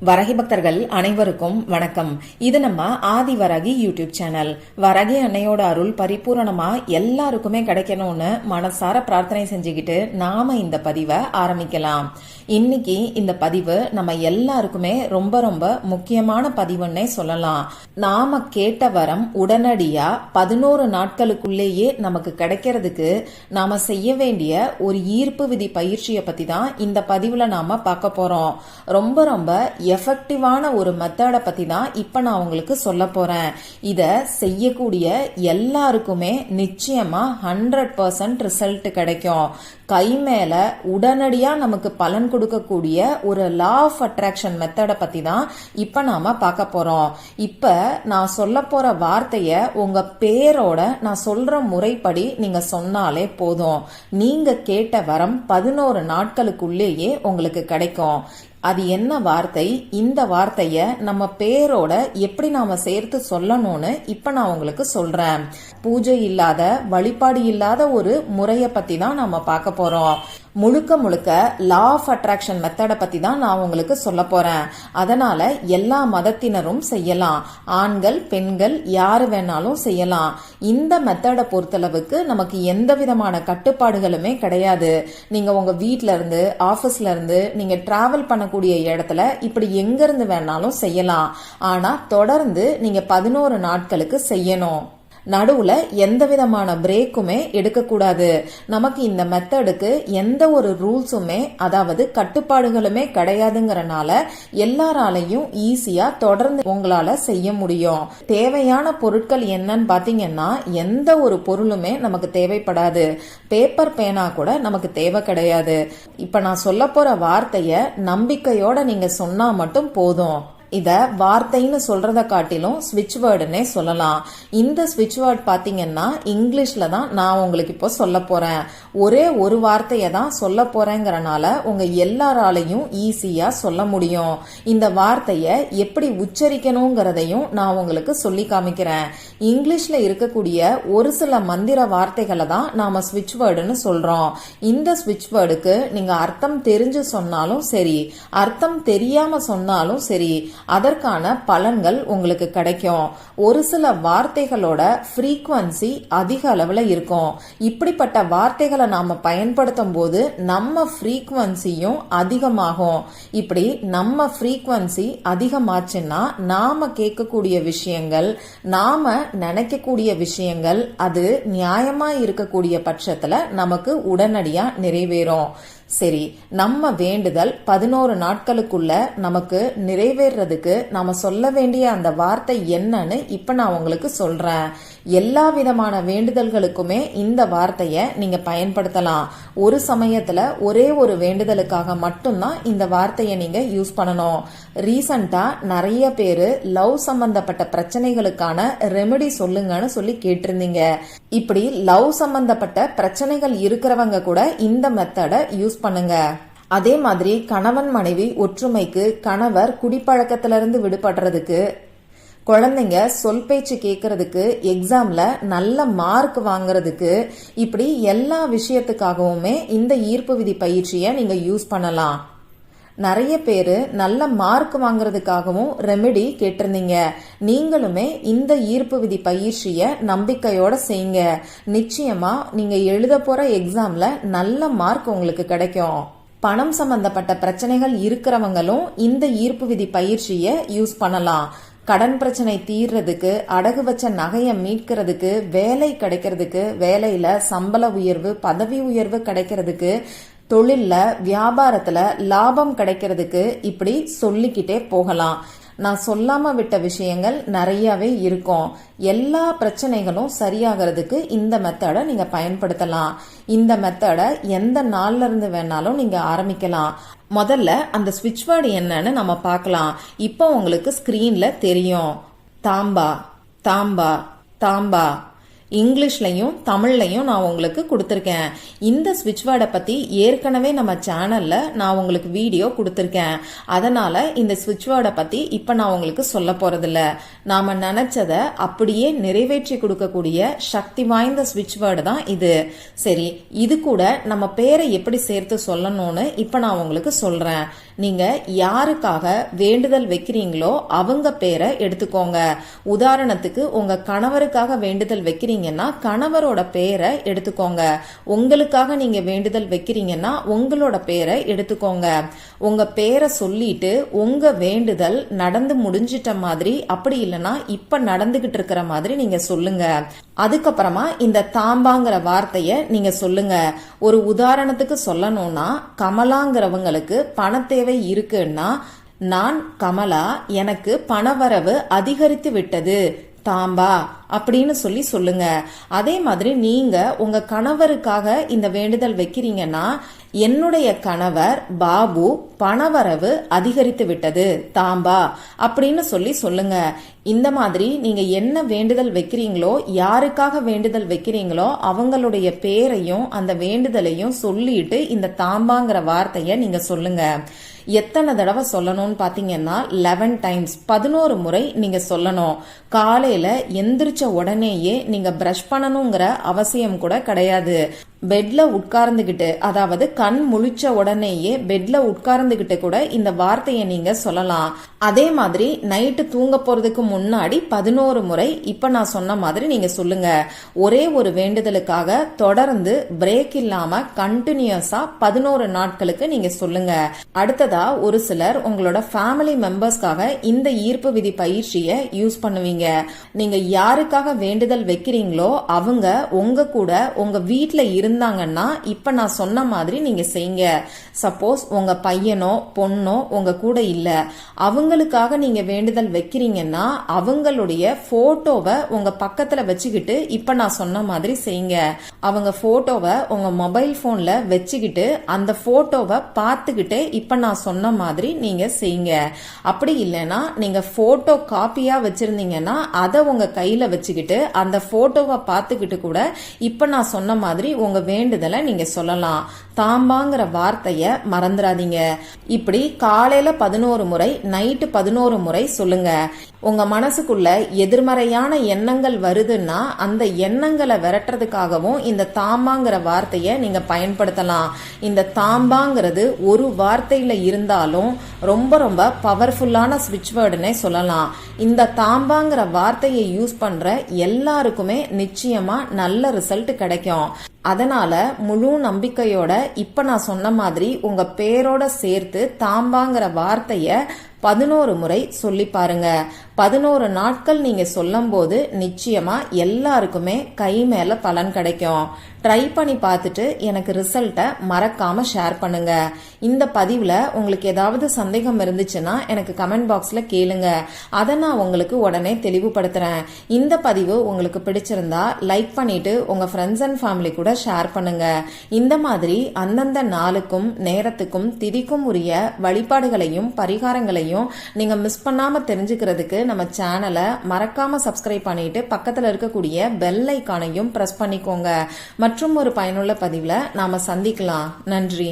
வரகி பக்தர்கள் அனைவருக்கும் வணக்கம். இது நம்ம ஆதி வரகி யூடியூப் சேனல். வரகி அன்னையோட அருள் பரிபூரணமா எல்லாருக்குமே கிடைக்கணும்னு மனசார பிரார்த்தனை செஞ்சுக்கிட்டு நாம இந்த பதிவை ஆரம்பிக்கலாம். இன்னைக்கு இந்த பதிவு நம்ம எல்லாருக்குமே ரொம்ப ரொம்ப முக்கியமான பதிவுன்னே சொல்லலாம். நாம கேட்ட வரம் உடனடியா 11 நாட்களுக்குள்ளேயே நமக்கு கிடைக்கிறதுக்கு நாம செய்ய வேண்டிய ஒரு ஈர்ப்பு விதி பயிற்சியை பத்தி தான் இந்த பதிவுல நாம பார்க்க போறோம். ரொம்ப ரொம்ப எஃபெக்டிவான ஒரு மெத்தடை பத்தி தான் இப்ப நான் உங்களுக்கு சொல்ல போறேன். இத செய்யக்கூடிய எல்லாருக்குமே நிச்சயமா 100% ரிசல்ட் கிடைக்கும். கை மேல உடனடியா நமக்கு பலன் கொடுக்கக்கூடிய ஒரு லா ஆஃப் அட்ராக்ஷன் மெத்தடை பத்தி தான் இப்ப நாம பார்க்க போறோம். இப்ப நான் சொல்ல போற வார்த்தைய உங்க பேரோட நான் சொல்ற முறைப்படி நீங்க சொன்னாலே போதும். நீங்க கேட்ட வரம் 11 நாட்களுக்குள்ளேயே உங்களுக்கு கிடைக்கும். அது என்ன வார்த்தை? இந்த வார்த்தைய நம்ம பேரோட எப்படி நாம சேர்த்து சொல்லணும்னு இப்ப நான் உங்களுக்கு சொல்றேன். பூஜை இல்லாத, வழிபாடு இல்லாத ஒரு முறைய பத்தி தான் நாம பார்க்க போறோம். முழுக்க முழுக்க லா ஆஃப் அட்ராக்ஷன் மெத்தடை பத்தி தான் நான் உங்களுக்கு சொல்ல போறேன். அதனால எல்லா மதத்தினரும் செய்யலாம். ஆண்கள், பெண்கள் யாரு வேணாலும் செய்யலாம். இந்த மெத்தடை பொறுத்தளவுக்கு நமக்கு எந்த விதமான கட்டுப்பாடுகளுமே கிடையாது. நீங்க உங்க வீட்ல இருந்து, ஆபீஸ்ல இருந்து, நீங்க டிராவல் பண்ணக்கூடிய இடத்துல இப்படி எங்க இருந்து வேணாலும் செய்யலாம். ஆனா தொடர்ந்து நீங்க 11 நாட்களுக்கு செய்யணும். நடுவுல எந்த விதமான பிரேக்குமே எடுக்கக்கூடாது. நமக்கு இந்த மெத்தடுக்கு எந்த ஒரு ரூல்ஸுமே, அதாவது கட்டுப்பாடுகளுமே கிடையாதுங்கறனால எல்லாராலையும் ஈஸியா தொடர்ந்து உங்களால செய்ய முடியும். தேவையான பொருட்கள் என்னன்னு பாத்தீங்கன்னா எந்த ஒரு பொருளுமே நமக்கு தேவைப்படாது. பேப்பர் பேனா கூட நமக்கு தேவை கிடையாது. இப்ப நான் சொல்ல போற வார்த்தைய நம்பிக்கையோட நீங்க சொன்னா மட்டும் போதும். இத வார்த்தைன்னு சொல்றத காட்டிலும் ஸ்விட்ச் வேர்டுன்னே சொல்லலாம். இந்த ஸ்விட்ச் வேர்ட் பாத்தீங்கன்னா இங்கிலீஷ்ல தான் நான் உங்களுக்கு இப்போ சொல்ல போறேன். ஒரே ஒரு வார்த்தைய தான் சொல்ல போறேங்கறனால உங்க எல்லாராலையும் ஈஸியா சொல்ல முடியும். இந்த வார்த்தைய எப்படி உச்சரிக்கணுங்கிறதையும் நான் உங்களுக்கு சொல்லி காமிக்கிறேன். இங்கிலீஷ்ல இருக்கக்கூடிய ஒரு சில மந்திர வார்த்தைகளை தான் நாம ஸ்விட்ச் வேர்டுன்னு சொல்றோம். இந்த ஸ்விட்ச் வேர்டுக்கு நீங்க அர்த்தம் தெரிஞ்சு சொன்னாலும் சரி, அர்த்தம் தெரியாம சொன்னாலும் சரி, அதற்கான பலன்கள் உங்களுக்கு கிடைக்கும். ஒரு சில வார்த்தைகளோட ஃப்ரீக்வன்சி அதிக அளவுல இருக்கும். இப்படிப்பட்ட வார்த்தைகளை நாம பயன்படுத்தும் போது நம்ம ஃப்ரீக்வன்சியும் அதிகமாகும். இப்படி நம்ம ஃப்ரீக்வன்சி அதிகமாச்சுன்னா நாம கேட்கக்கூடிய விஷயங்கள், நாம நினைக்கக்கூடிய விஷயங்கள் அது நியாயமா இருக்கக்கூடிய பட்சத்துல நமக்கு உடனடியா நிறைவேறும். சரி, நம்ம வேண்டுதல் 11 நாட்களுக்குள்ள நமக்கு நிறைவேறதுக்கு நாம சொல்ல வேண்டிய அந்த வார்த்தை என்னன்னு இப்ப நான் உங்களுக்கு சொல்றேன். எல்லா விதமான வேண்டுதல்களுக்குமே இந்த வார்த்தைய நீங்க பயன்படுத்தலாம். ஒரு சமயத்துல ஒரே ஒரு வேண்டுதலுக்காக மட்டும்தான் இந்த வார்த்தைய நீங்க யூஸ் பண்ணணும். ரீசண்டா நிறைய பேரு லவ் சம்பந்தப்பட்ட பிரச்சனைகளுக்கான ரெமெடி சொல்லுங்கன்னு சொல்லி கேட்டிருந்தீங்க. இப்படி லவ் சம்பந்தப்பட்ட பிரச்சனைகள் இருக்கிறவங்க கூட இந்த மெத்தட யூஸ் பண்ணுங்க. அதே மாதிரி கணவன் மனைவி ஒற்றுமைக்கு, கணவர் குடிப்பழக்கத்திலிருந்து விடுபடுறதுக்கு, குழந்தைங்க சொல் பேச்சு கேட்கறதுக்கு, எக்ஸாம்ல நல்ல மார்க் வாங்குறதுக்கு, இப்படி எல்லா விஷயத்துக்காகவுமே இந்த ஈர்ப்பு விதி பயிற்சியை நீங்க யூஸ் பண்ணலாம். நிறைய பேரு நல்ல மார்க் வாங்குறதுக்காகவும் ரெமெடி கேட்டிருந்தீங்க. நீங்களுமே இந்த ஈர்ப்பு விதி பயிற்சிய நம்பிக்கையோட செய்யுங்க. நிச்சயமா நீங்க எழுத போற எக்ஸாம்ல நல்ல மார்க் உங்களுக்கு கிடைக்கும். பணம் சம்பந்தப்பட்ட பிரச்சனைகள் இருக்கிறவங்களும் இந்த ஈர்ப்பு விதி பயிற்சிய யூஸ் பண்ணலாம். கடன் பிரச்சனை தீர்றதுக்கு, அடகு வச்ச நகையை மீட்கிறதுக்கு, வேலை கிடைக்கிறதுக்கு, வேலையில சம்பள உயர்வு, பதவி உயர்வு கிடைக்கிறதுக்கு, தொழில்ல வியாபாரத்துல லாபம் கிடைக்கிறதுக்கு, இப்படி சொல்லிக்கிட்டே போகலாம். நான் சொல்லாம விட்ட விஷயங்கள் நிறையவே இருக்கும். எல்லா பிரச்சனைகளும் சரியாகிறதுக்கு இந்த மெத்தடை நீங்க பயன்படுத்தலாம். இந்த மெத்தடை எந்த நாள்ல இருந்து வேணாலும் நீங்க ஆரம்பிக்கலாம். முதல்ல அந்த ஸ்விட்ச் வேர்டு என்னன்னு நம்ம பார்க்கலாம். இப்போ உங்களுக்கு ஸ்கிரீன்ல தெரியும். தாம்பா, தாம்பா, தாம்பா. இங்கிலீஷ்லயும் தமிழ்லையும் நான் உங்களுக்கு கொடுத்துருக்கேன். இந்த ஸ்விட்ச் வேர்டை பத்தி ஏற்கனவே நம்ம சேனல்ல நான் உங்களுக்கு வீடியோ கொடுத்துருக்கேன். அதனால இந்த ஸ்விட்ச் வேர்டை பத்தி இப்ப நான் உங்களுக்கு சொல்ல போறதில்ல. நாம நினைச்சத அப்படியே நிறைவேற்றி கொடுக்கக்கூடிய சக்தி வாய்ந்த ஸ்விட்ச் வேர்டு தான் இது. சரி, இது கூட நம்ம பேரை எப்படி சேர்த்து சொல்லணும்னு இப்ப நான் உங்களுக்கு சொல்றேன். நீங்க யாருக்காக வேண்டுதல் வைக்கிறீங்களோ அவங்க பேரை எடுத்துக்கோங்க. உதாரணத்துக்கு உங்க கணவருக்காக வேண்டுதல் வைக்கிறீங்கன்னா கணவரோட பேரை எடுத்துக்கோங்க. உங்களுக்காக நீங்க வேண்டுதல் வைக்கிறீங்கன்னா உங்களோட பேரை எடுத்துக்கோங்க. உங்க பேரை சொல்லிட்டு உங்க வேண்டுதல் நடந்து முடிஞ்சிட்ட மாதிரி, அப்படி இல்லைன்னா இப்ப நடந்துகிட்டு இருக்கிற மாதிரி நீங்க சொல்லுங்க. அதுக்கப்புறமா இந்த தாம்பாங்கிற வார்த்தைய நீங்க சொல்லுங்க. ஒரு உதாரணத்துக்கு சொல்லணும்னா, கமலாங்கிறவங்களுக்கு பண தேவை இருக்குன்னா, நான் கமலா, எனக்கு பணவரவு அதிகரித்து விட்டது தாம்பா அப்படின்னு சொல்லுங்க. அதே மாதிரி நீங்க உங்க கணவருக்காக இந்த வேண்டுதல் வைக்கிறீங்கன்னா, என்னுடைய கணவர் பாபு பணவரவு அதிகரித்து விட்டது தாம்பா அப்படின்னு சொல்லுங்க. இந்த மாதிரி நீங்க என்ன வேண்டுதல் வைக்கிறீங்களோ, யாருக்காக வேண்டுதல் வைக்கிறீங்களோ அவங்களுடைய பேரையும் அந்த வேண்டுதலையும் சொல்லிட்டு இந்த தாம்பாங்கிற வார்த்தைய நீங்க சொல்லுங்க. எத்தனை தடவை சொல்லணும்னு பாத்தீங்கன்னா 11 டைம்ஸ், 11 முறை நீங்க சொல்லணும். காலையில எந்திரிச்ச உடனேயே நீங்க பிரஷ் பண்ணணுங்கிற அவசியம் கூட கிடையாது. பெட்ல உட்கார்ந்துகிட்டு, அதாவது கண் முழிச்ச உடனேயே பெட்ல உட்கார்ந்துகிட்டு கூட இந்த வார்த்தையை நீங்க சொல்லலாம். அதே மாதிரி நைட்டு தூங்க போறதுக்கு முன்னாடி 11 முறை இப்ப நான் சொன்ன மாதிரி நீங்க சொல்லுங்க. ஒரே ஒரு வேண்டுதலுக்காக தொடர்ந்து பிரேக் இல்லாம கண்டினியூஸா 11 நாட்களுக்கு நீங்க சொல்லுங்க. அடுத்ததா ஒரு சிலர் உங்களோட ஃபேமிலி மெம்பர்ஸ்க்காக இந்த ஈர்ப்பு விதி பயிற்சியை யூஸ் பண்ணுவீங்க. நீங்க யாருக்காக வேண்டுதல் வைக்கிறீங்களோ அவங்க உங்க கூட உங்க வீட்ல இருந்தாங்கன்னா இப்ப நான் சொன்ன மாதிரி நீங்க செய்யுங்க. சப்போஸ் உங்க பையனோ பொண்ணோ உங்க கூட இல்ல, அவங்களுக்காக நீங்க வேண்டுதல் வைக்கிறீங்கன்னா அவங்களுடைய போட்டோவை உங்க பக்கத்துல வச்சுக்கிட்டு இப்ப நான் சொன்ன மாதிரி செய்யுங்க. அவங்க போட்டோவை உங்க மொபைல் போன்ல வச்சுக்கிட்டு அந்த போட்டோவை பார்த்துக்கிட்டே இப்ப நான் சொன்ன மாதிரி நீங்க செய்யுங்க. அப்படி இல்லைன்னா நீங்க போட்டோ காப்பியா வச்சிருந்தீங்கன்னா அதை உங்க கையில வச்சுக்கிட்டு அந்த போட்டோவை பார்த்துக்கிட்டு கூட இப்ப நான் சொன்ன மாதிரி உங்க வேண்டுதலை நீங்க சொல்லலாம். தாம்பாங்கிற வார்த்தைய மறந்துடாதீங்க. இப்படி காலையில 11 முறை, நைட்டு 11 முறை சொல்லுங்க. உங்க மனசுக்குள்ள எதிர்மறையான எண்ணங்கள் வருதுன்னா அந்த எண்ணங்களை விரட்டுறதுக்காகவும் இந்த தாம்பாங்கிற வார்த்தைய நீங்க பயன்படுத்தலாம். இந்த தாம்பாங்கிறது ஒரு வார்த்தையில இருந்தாலும் ரொம்ப ரொம்ப பவர்ஃபுல்லான ஸ்விட்ச் வேர்டுன்னே சொல்லலாம். இந்த தாம்பாங்கிற வார்த்தையை யூஸ் பண்ற எல்லாருக்குமே நிச்சயமா நல்ல ரிசல்ட் கிடைக்கும். அதனால முழு நம்பிக்கையோட இப்ப நான் சொன்ன மாதிரி உங்க பேரோட சேர்த்து தாம்பாங்கிற வார்த்தைய 11 முறை சொல்லி பாருங்க. 11 நாட்கள் நீங்க சொல்லும் போது நிச்சயமா எல்லாருக்குமே கை மேல பலன் கிடைக்கும். ட்ரை பண்ணி பார்த்துட்டு எனக்கு ரிசல்ட்டை மறக்காம ஷேர் பண்ணுங்க. இந்த பதிவுல உங்களுக்கு ஏதாவது சந்தேகம் இருந்துச்சுன்னா எனக்கு கமெண்ட் பாக்ஸ்ல கேளுங்க. அதை நான் உங்களுக்கு உடனே தெளிவுபடுத்துறேன். இந்த பதிவு உங்களுக்கு பிடிச்சிருந்தா லைக் பண்ணிட்டு உங்க ஃப்ரெண்ட்ஸ் அண்ட் ஃபேமிலி கூட ஷேர் பண்ணுங்க. இந்த மாதிரி அந்தந்த நாளுக்கும் நேரத்துக்கும் திதிக்கும் உரிய வழிபாடுகளையும் பரிகாரங்களையும் நீங்க மிஸ் பண்ணாம தெரிஞ்சுக்கிறதுக்கு நம்ம சேனலை மறக்காம சப்ஸ்கிரைப் பண்ணிட்டு பக்கத்துல இருக்கக்கூடிய பெல் ஐகானையும் பிரஸ் பண்ணிக்கோங்க. மற்றும் ஒரு பயனுள்ள பதிவுல நாம சந்திக்கலாம். நன்றி.